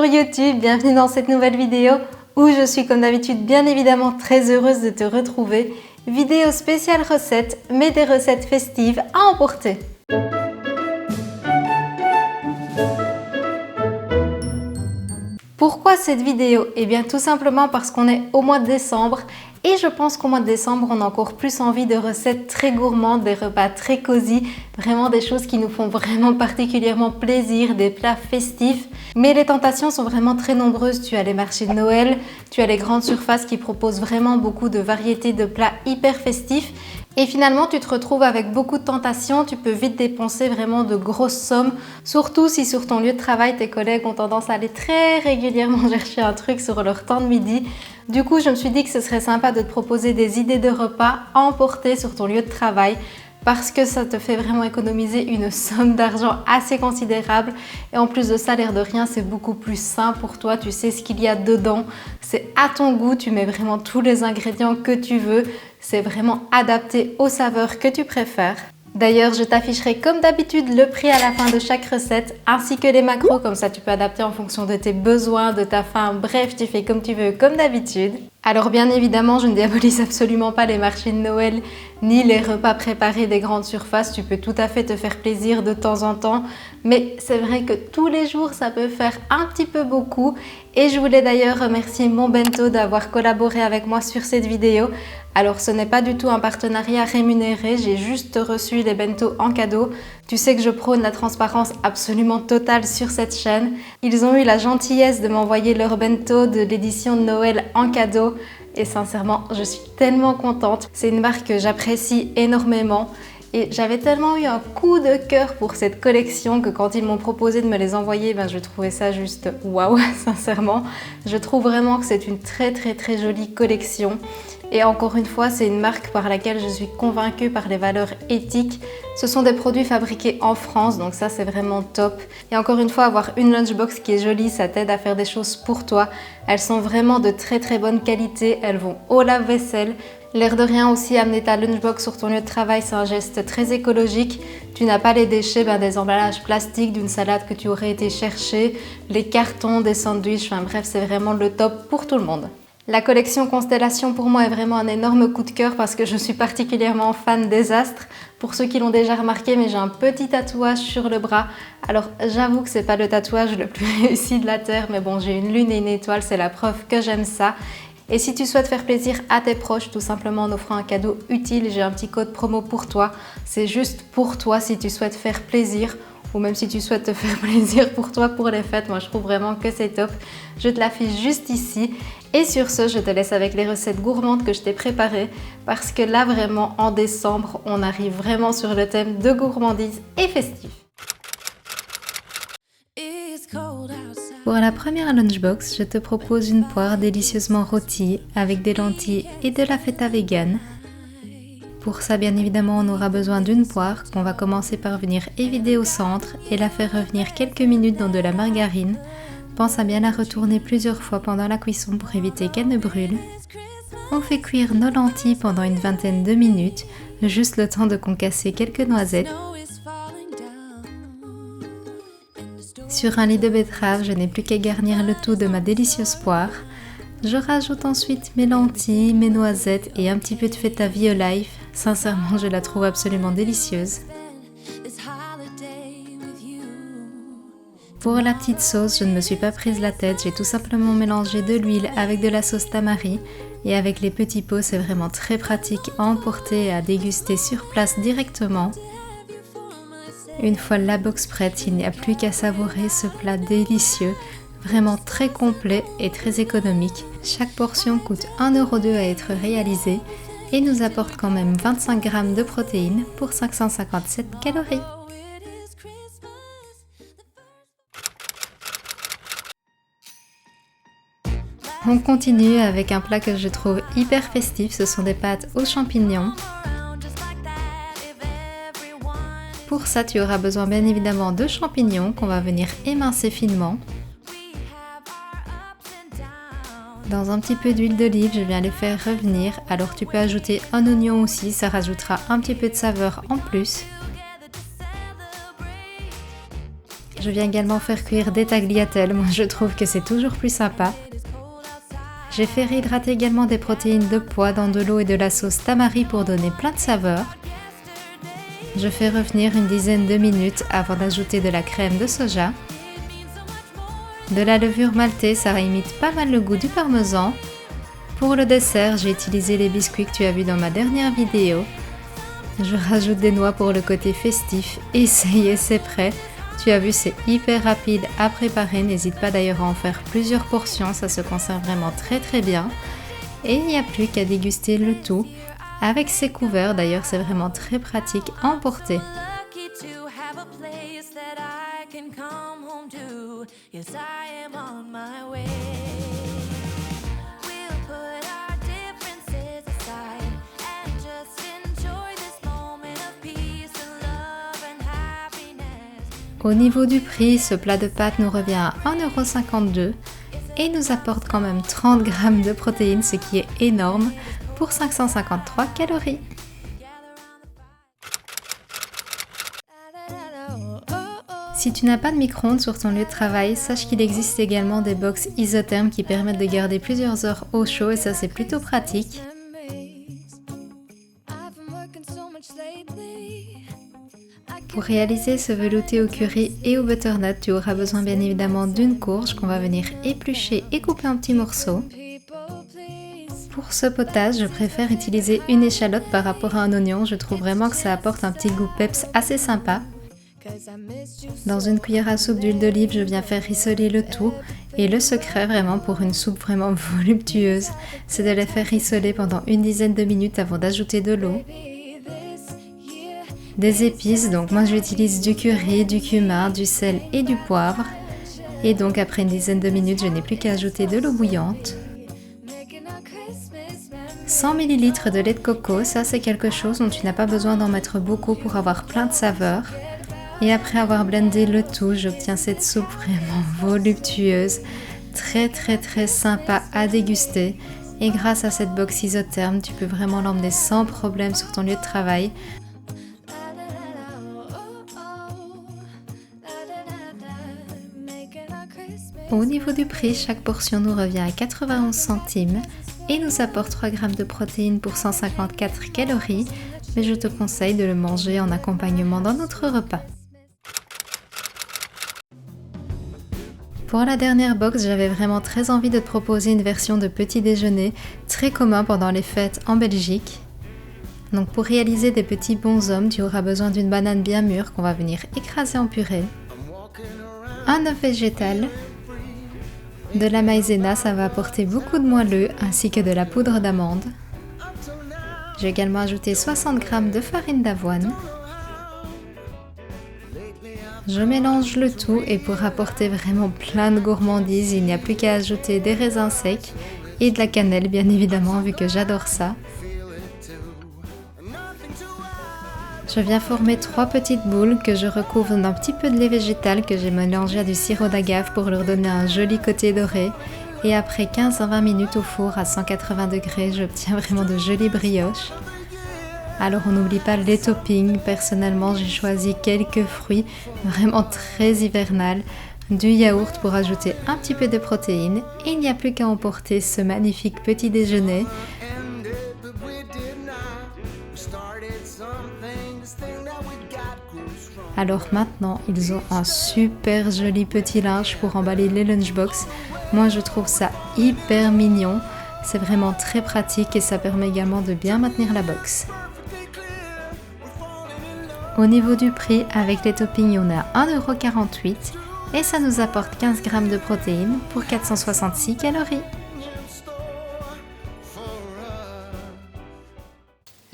YouTube, bienvenue dans cette nouvelle vidéo où je suis comme d'habitude bien évidemment très heureuse de te retrouver. Vidéo spéciale recettes, mais des recettes festives à emporter. Pourquoi cette vidéo? Eh bien tout simplement parce qu'on est au mois de décembre et je pense qu'au mois de décembre on a encore plus envie de recettes très gourmandes, des repas très cosy, vraiment des choses qui nous font vraiment particulièrement plaisir, des plats festifs. Mais les tentations sont vraiment très nombreuses, tu as les marchés de Noël, tu as les grandes surfaces qui proposent vraiment beaucoup de variétés de plats hyper festifs. Et finalement, tu te retrouves avec beaucoup de tentations, tu peux vite dépenser vraiment de grosses sommes, surtout si sur ton lieu de travail, tes collègues ont tendance à aller très régulièrement chercher un truc sur leur temps de midi. Du coup, je me suis dit que ce serait sympa de te proposer des idées de repas à emporter sur ton lieu de travail parce que ça te fait vraiment économiser une somme d'argent assez considérable et en plus de ça, l'air de rien, c'est beaucoup plus sain pour toi, tu sais ce qu'il y a dedans, c'est à ton goût, tu mets vraiment tous les ingrédients que tu veux, c'est vraiment adapté aux saveurs que tu préfères. D'ailleurs, je t'afficherai comme d'habitude le prix à la fin de chaque recette ainsi que les macros, comme ça tu peux adapter en fonction de tes besoins, de ta faim, bref, tu fais comme tu veux, comme d'habitude. Alors bien évidemment, je ne diabolise absolument pas les marchés de Noël ni les repas préparés des grandes surfaces, tu peux tout à fait te faire plaisir de temps en temps, mais c'est vrai que tous les jours ça peut faire un petit peu beaucoup et je voulais d'ailleurs remercier Mon Bento d'avoir collaboré avec moi sur cette vidéo. Alors ce n'est pas du tout un partenariat rémunéré, j'ai juste reçu les bento en cadeau. Tu sais que je prône la transparence absolument totale sur cette chaîne. Ils ont eu la gentillesse de m'envoyer leur bento de l'édition de Noël en cadeau et sincèrement je suis tellement contente. C'est une marque que j'apprécie énormément et j'avais tellement eu un coup de cœur pour cette collection que quand ils m'ont proposé de me les envoyer, je trouvais ça juste waouh, sincèrement. Je trouve vraiment que c'est une très jolie collection. Et encore une fois, c'est une marque par laquelle je suis convaincue par les valeurs éthiques. Ce sont des produits fabriqués en France, donc ça c'est vraiment top. Et encore une fois, avoir une lunchbox qui est jolie, ça t'aide à faire des choses pour toi. Elles sont vraiment de très bonne qualité, elles vont au lave-vaisselle. L'air de rien aussi, amener ta lunchbox sur ton lieu de travail, c'est un geste très écologique. Tu n'as pas les déchets des emballages plastiques d'une salade que tu aurais été chercher, les cartons, des sandwichs, bref, c'est vraiment le top pour tout le monde. La collection Constellation pour moi est vraiment un énorme coup de cœur parce que je suis particulièrement fan des astres. Pour ceux qui l'ont déjà remarqué, mais j'ai un petit tatouage sur le bras. Alors j'avoue que c'est pas le tatouage le plus réussi de la Terre, mais bon, j'ai une lune et une étoile, c'est la preuve que j'aime ça. Et si tu souhaites faire plaisir à tes proches, tout simplement en offrant un cadeau utile, j'ai un petit code promo pour toi. C'est juste pour toi si tu souhaites faire plaisir ou même si tu souhaites te faire plaisir pour toi pour les fêtes. Moi je trouve vraiment que c'est top. Je te l'affiche juste ici. Et sur ce, je te laisse avec les recettes gourmandes que je t'ai préparées parce que là vraiment en décembre, on arrive vraiment sur le thème de gourmandise et festif. Pour la première lunchbox, je te propose une poire délicieusement rôtie avec des lentilles et de la feta vegan. Pour ça, bien évidemment, on aura besoin d'une poire qu'on va commencer par venir évider au centre et la faire revenir quelques minutes dans de la margarine. Pense à bien la retourner plusieurs fois pendant la cuisson pour éviter qu'elle ne brûle. On fait cuire nos lentilles pendant une vingtaine de minutes, juste le temps de concasser quelques noisettes. Sur un lit de betterave, je n'ai plus qu'à garnir le tout de ma délicieuse poire. Je rajoute ensuite mes lentilles, mes noisettes et un petit peu de feta Violife. Sincèrement, je la trouve absolument délicieuse. Pour la petite sauce, je ne me suis pas prise la tête, j'ai tout simplement mélangé de l'huile avec de la sauce tamari et avec les petits pots, c'est vraiment très pratique à emporter et à déguster sur place directement. Une fois la box prête, il n'y a plus qu'à savourer ce plat délicieux, vraiment très complet et très économique. Chaque portion coûte 1,02 € à être réalisée et nous apporte quand même 25 g de protéines pour 557 calories. On continue avec un plat que je trouve hyper festif, ce sont des pâtes aux champignons. Pour ça, tu auras besoin bien évidemment de champignons qu'on va venir émincer finement. Dans un petit peu d'huile d'olive, je viens les faire revenir. Alors tu peux ajouter un oignon aussi, ça rajoutera un petit peu de saveur en plus. Je viens également faire cuire des tagliatelles, moi je trouve que c'est toujours plus sympa. J'ai fait réhydrater également des protéines de pois dans de l'eau et de la sauce tamari pour donner plein de saveurs. Je fais revenir une dizaine de minutes avant d'ajouter de la crème de soja. De la levure maltée, ça imite pas mal le goût du parmesan. Pour le dessert, j'ai utilisé les biscuits que tu as vus dans ma dernière vidéo. Je rajoute des noix pour le côté festif et ça y est, c'est prêt. Tu as vu, c'est hyper rapide à préparer. N'hésite pas d'ailleurs à en faire plusieurs portions, ça se conserve vraiment très bien. Et il n'y a plus qu'à déguster le tout avec ses couverts. D'ailleurs, c'est vraiment très pratique à emporter. Au niveau du prix, ce plat de pâtes nous revient à 1,52 € et nous apporte quand même 30 g de protéines, ce qui est énorme pour 553 calories. Si tu n'as pas de micro-ondes sur ton lieu de travail, sache qu'il existe également des box isothermes qui permettent de garder plusieurs heures au chaud et ça c'est plutôt pratique. Pour réaliser ce velouté au curry et au butternut, tu auras besoin bien évidemment d'une courge qu'on va venir éplucher et couper en petits morceaux. Pour ce potage, je préfère utiliser une échalote par rapport à un oignon, je trouve vraiment que ça apporte un petit goût peps assez sympa. Dans une cuillère à soupe d'huile d'olive, je viens faire rissoler le tout et le secret vraiment pour une soupe vraiment voluptueuse, c'est de la faire rissoler pendant une dizaine de minutes avant d'ajouter de l'eau. Des épices, donc moi j'utilise du curry, du cumin, du sel et du poivre. Et donc après une dizaine de minutes, je n'ai plus qu'à ajouter de l'eau bouillante. 100 ml de lait de coco, ça c'est quelque chose dont tu n'as pas besoin d'en mettre beaucoup pour avoir plein de saveurs. Et après avoir blendé le tout, j'obtiens cette soupe vraiment voluptueuse, très sympa à déguster. Et grâce à cette box isotherme, tu peux vraiment l'emmener sans problème sur ton lieu de travail. Au niveau du prix, chaque portion nous revient à 91 centimes et nous apporte 3 g de protéines pour 154 calories, mais je te conseille de le manger en accompagnement dans notre repas. Pour la dernière box, j'avais vraiment très envie de te proposer une version de petit déjeuner très commun pendant les fêtes en Belgique. Donc pour réaliser des petits bonshommes, tu auras besoin d'une banane bien mûre qu'on va venir écraser en purée, un œuf végétal, de la maïzena, ça va apporter beaucoup de moelleux ainsi que de la poudre d'amande. J'ai également ajouté 60 g de farine d'avoine. Je mélange le tout et pour apporter vraiment plein de gourmandises, il n'y a plus qu'à ajouter des raisins secs et de la cannelle bien évidemment vu que j'adore ça. Je viens former 3 petites boules que je recouvre d'un petit peu de lait végétal que j'ai mélangé à du sirop d'agave pour leur donner un joli côté doré. Et après 15 à 20 minutes au four à 180 degrés, j'obtiens vraiment de jolies brioches. Alors on n'oublie pas les toppings, personnellement j'ai choisi quelques fruits vraiment très hivernales, du yaourt pour ajouter un petit peu de protéines et il n'y a plus qu'à emporter ce magnifique petit déjeuner. Alors maintenant, ils ont un super joli petit linge pour emballer les lunchbox. Moi, je trouve ça hyper mignon. C'est vraiment très pratique et ça permet également de bien maintenir la box. Au niveau du prix, avec les toppings, on est à 1,48 € et ça nous apporte 15 g de protéines pour 466 calories.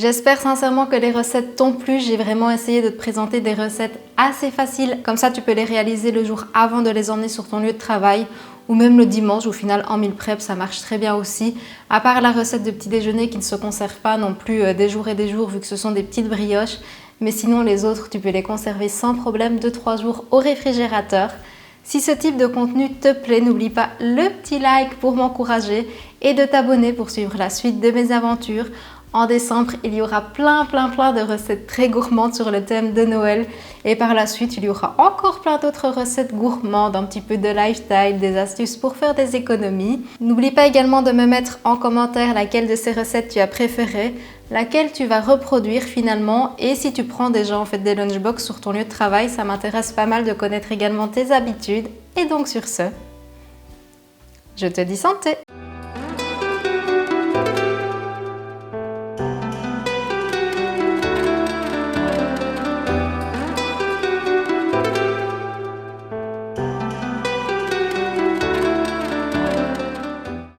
J'espère sincèrement que les recettes t'ont plu. J'ai vraiment essayé de te présenter des recettes assez faciles. Comme ça, tu peux les réaliser le jour avant de les emmener sur ton lieu de travail ou même le dimanche. Au final, en meal prep, ça marche très bien aussi. À part la recette de petit déjeuner qui ne se conserve pas non plus des jours et des jours vu que ce sont des petites brioches. Mais sinon, les autres, tu peux les conserver sans problème 2-3 jours au réfrigérateur. Si ce type de contenu te plaît, n'oublie pas le petit like pour m'encourager et de t'abonner pour suivre la suite de mes aventures. En décembre, il y aura plein de recettes très gourmandes sur le thème de Noël. Et par la suite, il y aura encore plein d'autres recettes gourmandes, un petit peu de lifestyle, des astuces pour faire des économies. N'oublie pas également de me mettre en commentaire laquelle de ces recettes tu as préférée, laquelle tu vas reproduire finalement, et si tu prends déjà en fait des lunchbox sur ton lieu de travail, ça m'intéresse pas mal de connaître également tes habitudes. Et donc sur ce, je te dis santé!